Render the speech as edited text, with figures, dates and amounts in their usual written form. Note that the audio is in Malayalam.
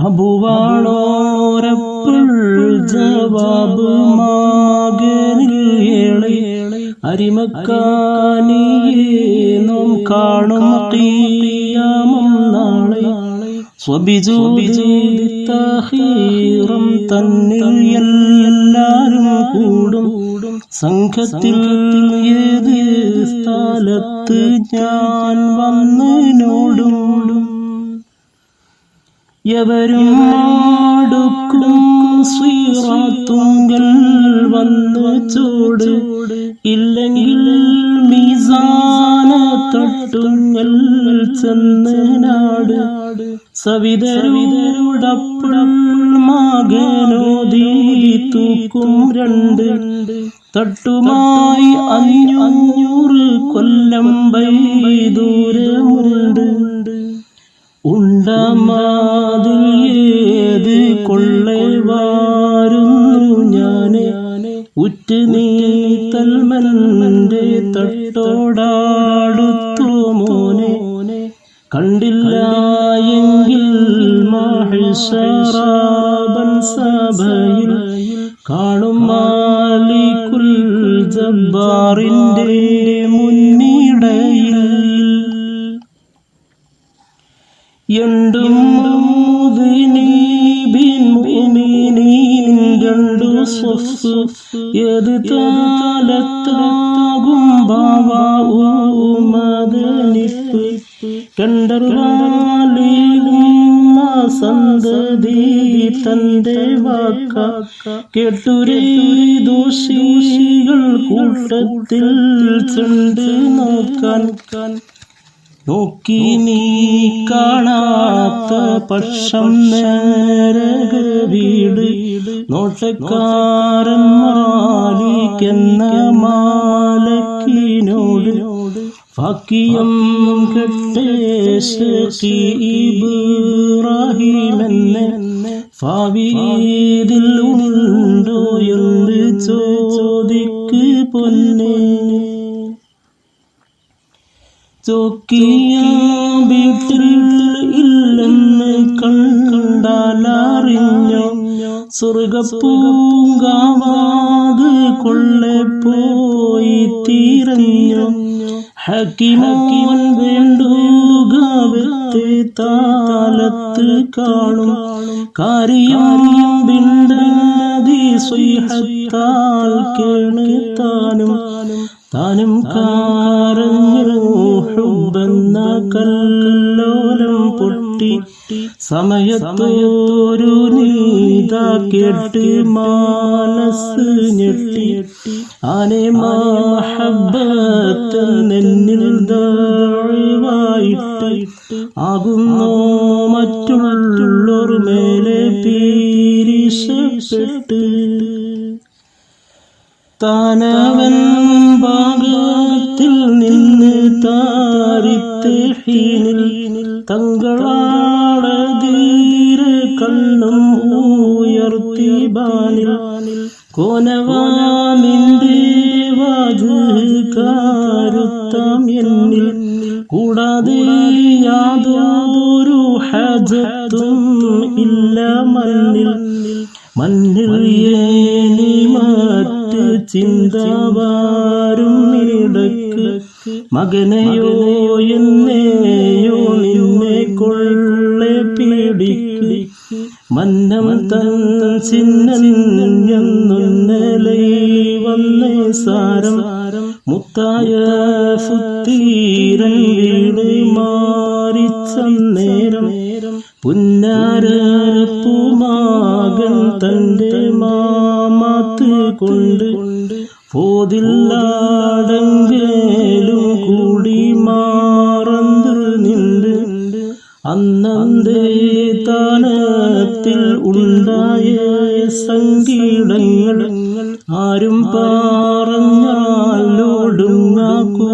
അബുവാളോരപ്പോൾ ജവാബ് മകനിൽ അരിമക്കാനിയെ നാം കാണും ഖിയാമം നാളെ സ്വബിജൂദിത്തഹീറം തന്നിൽ എല്ലാരും കൂടും സംഘത്തിൽ ഏത് സ്ഥലത്ത് ഞാൻ വന്നോടും എവരും അടുക്കും സിറാത്തുങ്കൽ വന്ന് ചൂട് ഇല്ലെങ്കിൽ മീസാന തട്ടുങ്കൽ ചെന്ന് നാട് സവിതരുടപ്പോൾ മകനോദി തൂക്കും രണ്ട് തട്ടുമായി 500 കൊല്ലം ദൂരമുണ്ട് ഉണ്ടമാതിൽ ഏത് കൊള്ളെ വാരുന്നു ഞാന് ഉറ്റ് നീ തൽമന്റെ തട്ടോടാടുത്തു മോനെ കണ്ടില്ല എങ്കിൽ മഹ്ശറബൻ സഭയിൽ കാണും മാലികുൽ ജബ്ബാറിന്റെ മുന്നിടയിൽ രണ്ടു സ്വഫ് ഏത് താലത്താകും ബാവാമദനിപ്പ് സന്തതി തന്റെ വാക്ക കേട്ടുരേ ദോഷികൾ കൂട്ടത്തിൽ ചെണ്ട് നോക്കി നീ കാണാത്ത പക്ഷം നരക വീട് നോട്ടക്കാരൻ മാലിക്കെന്ന മാലക്കിനോട് ഫാക്കിയം ഇബ്രാഹിമെന്ന് ഫാവീദിൽ ഉണ്ടോ എന്ന് ചോദിക്ക് പൊന്നെ ചോക്കിയ വീട്ടിൽ ഇല്ലെന്ന് കണ്ടാലറിഞ്ഞോ സ്വർഗപ്പൂങ്കാവാത് കൊള്ളെ പോയി തീരഞ്ഞോ ഹക്കിമോൻ വേണ്ടുക വെത്തെ താലത്ത് കാണും കാര്യം ബിണ്ടനദി സ്വൈഹത്താൽ കേണ് താനും കാരഞ്ഞു ഹുബ്ബെന്ന കല്ലോലം പൊട്ടി സമയത്തോരു നീത കേട്ട് മനസ്സ് ഞെട്ടി ആനെ മഹബ്ബത്ത് നെന്നിൽ ദാഴ്വായിട്ട് ആകുന്നോ മറ്റുള്ളൊരു മേലെ പീരിശപ്പെട്ട് താനവൻ ഭാഗത്തിൽ നിന്ന് താരിത്തേഹീനിൽ തങ്ങളാടതീര കണ്ണും ഉയർത്തി ബാനിൽ കോനവാനിന്റെ വാജുകാരുത്താം എന്നിൽ കൂടാതെ യാതൊരു ഹജത്തും ഇല്ല മണ്ണിൽ ഏനി മറ്റ് ചിന്തവാരും ഇടക്ക് മകനെയോ എന്നെയോ നിന്നെ കൊള്ളെ പീഡിക്ക് മന്നം തൻ ചിന്നലെ വന്നേ സാരം മുത്തായ ഫുത്തീരൻ വീട് മാറിച്ചന്നേരം പുന്നാരപ്പുമാകൻ തന്റെ മാമാത്ത് കൊണ്ട് പോതില്ലാടെങ്കിലും കൂടി മാറന്ന് നിണ്ട് അന്നന്തേ താനത്തിൽ ഉണ്ടായ സങ്കീടങ്ങൾ ആരും പറഞ്ഞാലൊടുങ്ങാക്കൂ